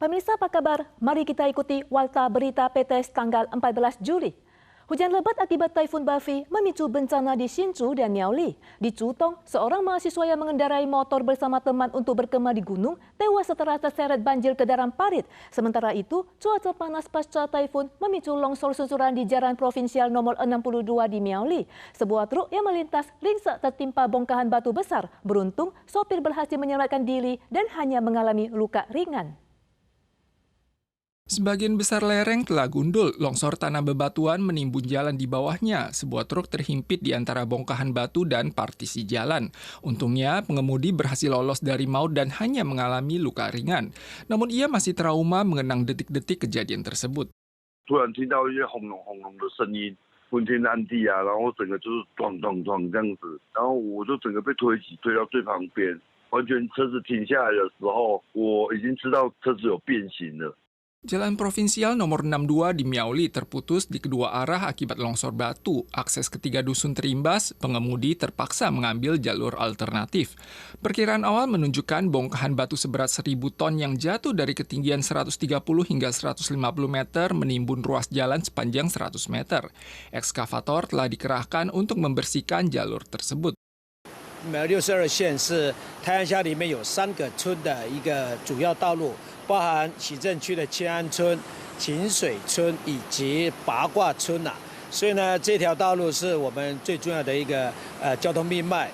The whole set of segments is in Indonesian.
Pemirsa apa kabar? Mari kita ikuti Warta Berita PTS tanggal 14 Juli. Hujan lebat akibat Taifun Bafi memicu bencana di Hsinchu dan Miaoli. Di Chutong, seorang mahasiswa yang mengendarai motor bersama teman untuk berkemah di gunung tewas setelah terseret banjir ke dalam parit. Sementara itu, cuaca panas pasca Taifun memicu longsor susuran di Jalan Provinsial nomor 62 di Miaoli. Sebuah truk yang melintas ringsek tertimpa bongkahan batu besar. Beruntung, sopir berhasil menyelamatkan diri dan hanya mengalami luka ringan. Sebagian besar lereng telah gundul, longsor tanah bebatuan menimbun jalan di bawahnya. Sebuah truk terhimpit di antara bongkahan batu dan partisi jalan. Untungnya, pengemudi berhasil lolos dari maut dan hanya mengalami luka ringan. Namun ia masih trauma mengenang detik-detik kejadian tersebut. 突然听到一些轰隆轰隆的声音，昏天暗地啊，然后整个就是撞撞撞这样子，然后我就整个被推挤推到最旁边，完全车子停下来的时候，我已经知道车子有变形了。 Jalan Provinsial nomor 62 di Miaoli terputus di kedua arah akibat longsor batu. Akses ketiga dusun terimbas, pengemudi terpaksa mengambil jalur alternatif. Perkiraan awal menunjukkan bongkahan batu seberat 1.000 ton yang jatuh dari ketinggian 130 hingga 150 meter menimbun ruas jalan sepanjang 100 meter. Ekskavator telah dikerahkan untuk membersihkan jalur tersebut. 62线是太阳乡里面有3个村的一个主要道路，包含喜正区的千安村、秦水村以及八卦村所以呢，这条道路是我们最重要的一个交通命脉。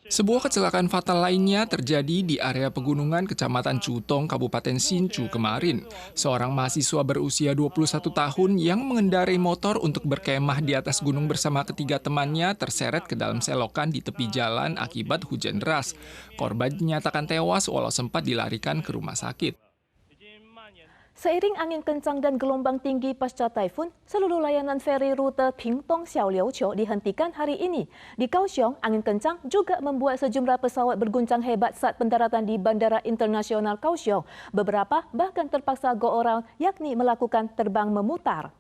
Sebuah kecelakaan fatal lainnya terjadi di area pegunungan Kecamatan Chutong, Kabupaten Hsinchu kemarin. Seorang mahasiswa berusia 21 tahun yang mengendarai motor untuk berkemah di atas gunung bersama ketiga temannya terseret ke dalam selokan di tepi jalan akibat hujan deras. Korban dinyatakan tewas walau sempat dilarikan ke rumah sakit. Seiring angin kencang dan gelombang tinggi pasca Taifun, seluruh layanan feri rute Pingtong-Xiaoliuqiu dihentikan hari ini. Di Kaohsiung, angin kencang juga membuat sejumlah pesawat berguncang hebat saat pendaratan di Bandara Internasional Kaohsiung. Beberapa bahkan terpaksa go around, yakni melakukan terbang memutar.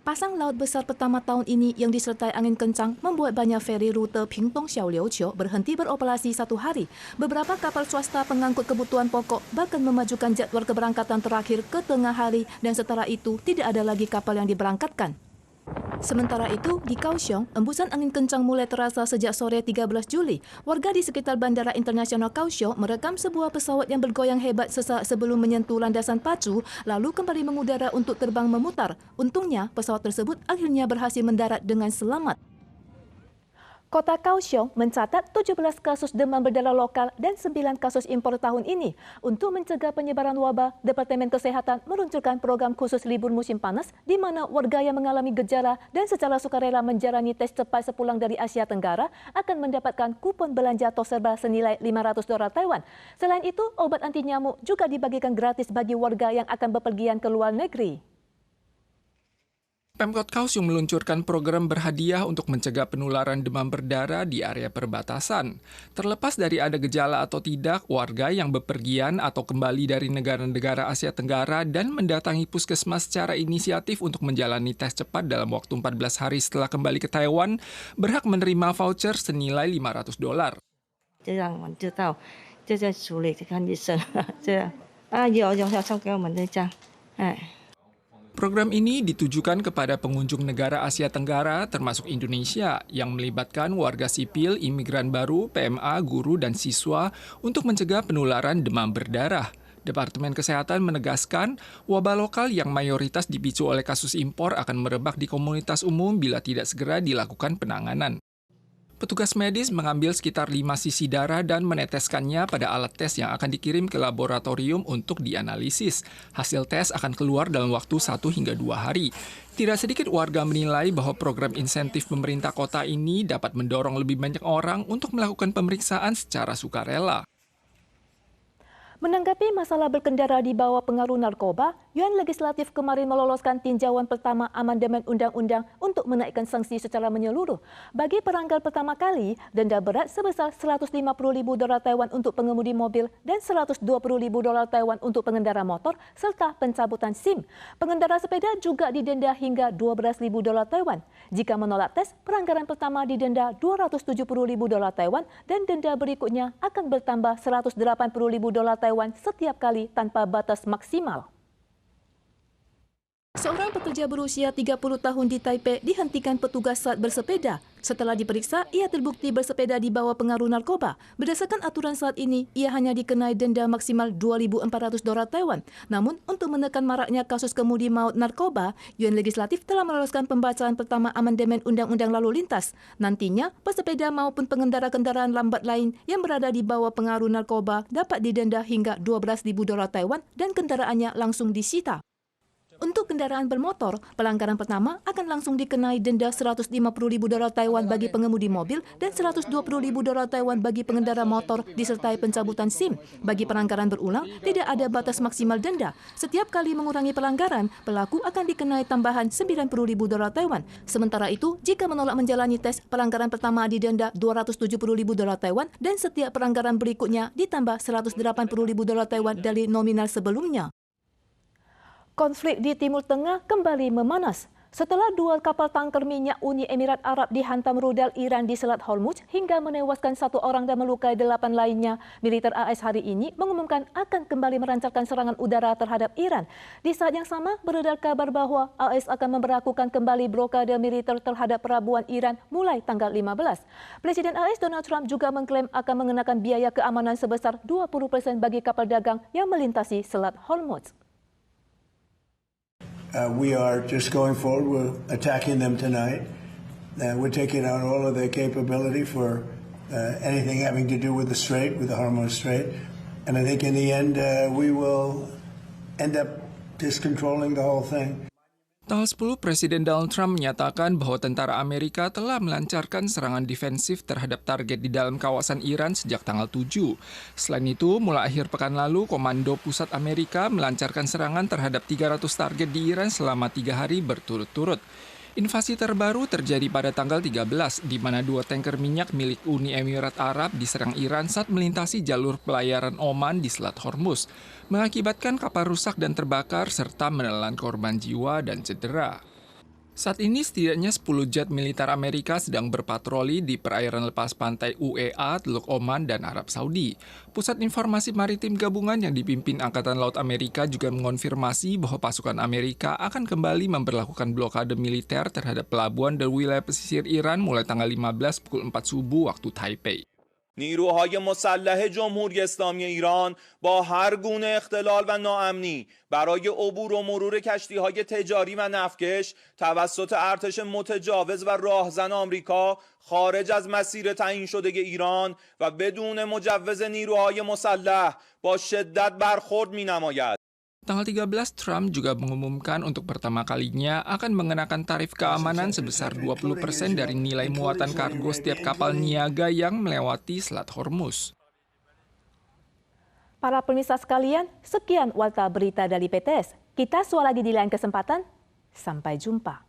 Pasang laut besar pertama tahun ini yang disertai angin kencang membuat banyak feri rute Pingtong-Xiaoliuqiu berhenti beroperasi satu hari. Beberapa kapal swasta pengangkut kebutuhan pokok bahkan memajukan jadwal keberangkatan terakhir ke tengah hari dan setelah itu tidak ada lagi kapal yang diberangkatkan. Sementara itu, di Kaohsiung, embusan angin kencang mulai terasa sejak sore 13 Juli. Warga di sekitar Bandara Internasional Kaohsiung merekam sebuah pesawat yang bergoyang hebat sesaat sebelum menyentuh landasan pacu, lalu kembali mengudara untuk terbang memutar. Untungnya, pesawat tersebut akhirnya berhasil mendarat dengan selamat. Kota Kaohsiung mencatat 17 kasus demam berdarah lokal dan 9 kasus impor tahun ini. Untuk mencegah penyebaran wabah, Departemen Kesehatan meluncurkan program khusus libur musim panas di mana warga yang mengalami gejala dan secara sukarela menjalani tes cepat sepulang dari Asia Tenggara akan mendapatkan kupon belanja Toserba senilai $500 Taiwan. Selain itu, obat anti nyamuk juga dibagikan gratis bagi warga yang akan bepergian ke luar negeri. Pemkot Kaohsiung meluncurkan program berhadiah untuk mencegah penularan demam berdarah di area perbatasan. Terlepas dari ada gejala atau tidak, warga yang bepergian atau kembali dari negara-negara Asia Tenggara dan mendatangi puskesmas secara inisiatif untuk menjalani tes cepat dalam waktu 14 hari setelah kembali ke Taiwan, berhak menerima voucher senilai $500. 就让我们知道就在处理看医生这样有送给我们的这样 Program ini ditujukan kepada pengunjung negara Asia Tenggara termasuk Indonesia yang melibatkan warga sipil, imigran baru, PMA, guru, dan siswa untuk mencegah penularan demam berdarah. Departemen Kesehatan menegaskan wabah lokal yang mayoritas dipicu oleh kasus impor akan merebak di komunitas umum bila tidak segera dilakukan penanganan. Petugas medis mengambil sekitar 5 sisi darah dan meneteskannya pada alat tes yang akan dikirim ke laboratorium untuk dianalisis. Hasil tes akan keluar dalam waktu 1 hingga 2 hari. Tidak sedikit warga menilai bahwa program insentif pemerintah kota ini dapat mendorong lebih banyak orang untuk melakukan pemeriksaan secara sukarela. Menanggapi masalah berkendara di bawah pengaruh narkoba, Yuan Legislatif kemarin meloloskan tinjauan pertama amandemen undang-undang untuk menaikkan sanksi secara menyeluruh. Bagi pelanggar pertama kali, denda berat sebesar $150,000 Taiwan untuk pengemudi mobil dan $120,000 Taiwan untuk pengendara motor serta pencabutan SIM. Pengendara sepeda juga didenda hingga $12,000 Taiwan. Jika menolak tes, pelanggaran pertama didenda $270,000 Taiwan dan denda berikutnya akan bertambah $180,000 Taiwan setiap kali tanpa batas maksimal. Seorang pekerja berusia 30 tahun di Taipei dihentikan petugas saat bersepeda. Setelah diperiksa, ia terbukti bersepeda di bawah pengaruh narkoba. Berdasarkan aturan saat ini, ia hanya dikenai denda maksimal $2,400 Taiwan. Namun, untuk menekan maraknya kasus kemudi maut narkoba, Yuan Legislatif telah meloloskan pembacaan pertama amandemen Undang-Undang Lalu Lintas. Nantinya, pesepeda maupun pengendara kendaraan lambat lain yang berada di bawah pengaruh narkoba dapat didenda hingga $12,000 Taiwan dan kendaraannya langsung disita. Untuk kendaraan bermotor, pelanggaran pertama akan langsung dikenai denda $150,000 Taiwan bagi pengemudi mobil dan $120,000 Taiwan bagi pengendara motor disertai pencabutan SIM. Bagi pelanggaran berulang, tidak ada batas maksimal denda. Setiap kali mengurangi pelanggaran, pelaku akan dikenai tambahan $90,000 Taiwan. Sementara itu, jika menolak menjalani tes, pelanggaran pertama didenda $270,000 Taiwan dan setiap pelanggaran berikutnya ditambah $180,000 Taiwan dari nominal sebelumnya. Konflik di Timur Tengah kembali memanas setelah dua kapal tangker minyak Uni Emirat Arab dihantam rudal Iran di Selat Hormuz hingga menewaskan 1 orang dan melukai 8 lainnya. Militer AS hari ini mengumumkan akan kembali melancarkan serangan udara terhadap Iran. Di saat yang sama, beredar kabar bahwa AS akan memberlakukan kembali blokade militer terhadap pelabuhan Iran mulai tanggal 15. Presiden AS Donald Trump juga mengklaim akan mengenakan biaya keamanan sebesar 20% bagi kapal dagang yang melintasi Selat Hormuz. We are just going forward. We're attacking them tonight. We're taking out all of their capability for anything having to do with the Strait, with the Hormuz Strait. And I think in the end, we will end up just controlling the whole thing. Tanggal 10, Presiden Donald Trump menyatakan bahwa tentara Amerika telah melancarkan serangan defensif terhadap target di dalam kawasan Iran sejak tanggal 7. Selain itu, mulai akhir pekan lalu, Komando Pusat Amerika melancarkan serangan terhadap 300 target di Iran selama 3 hari berturut-turut. Invasi terbaru terjadi pada tanggal 13, di mana 2 tanker minyak milik Uni Emirat Arab diserang Iran saat melintasi jalur pelayaran Oman di Selat Hormuz, mengakibatkan kapal rusak dan terbakar serta menelan korban jiwa dan cedera. Saat ini setidaknya 10 jet militer Amerika sedang berpatroli di perairan lepas pantai UEA, Teluk Oman, dan Arab Saudi. Pusat Informasi Maritim Gabungan yang dipimpin Angkatan Laut Amerika juga mengonfirmasi bahwa pasukan Amerika akan kembali memberlakukan blokade militer terhadap pelabuhan dan wilayah pesisir Iran mulai tanggal 15 pukul 4 subuh waktu Taipei. نیروهای مسلح جمهوری اسلامی ایران با هر گونه اختلال و ناامنی برای عبور و مرور کشتی‌های تجاری و نفتکش توسط ارتش متجاوز و راهزن آمریکا خارج از مسیر تعیین شده ایران و بدون مجوز نیروهای مسلح با شدت برخورد می‌نماید. Tanggal 13, Trump juga mengumumkan untuk pertama kalinya akan mengenakan tarif keamanan sebesar 20% dari nilai muatan kargo setiap kapal niaga yang melewati Selat Hormuz. Para pemirsa sekalian, sekian warta berita dari PTS. Kita suara lagi di lain kesempatan. Sampai jumpa.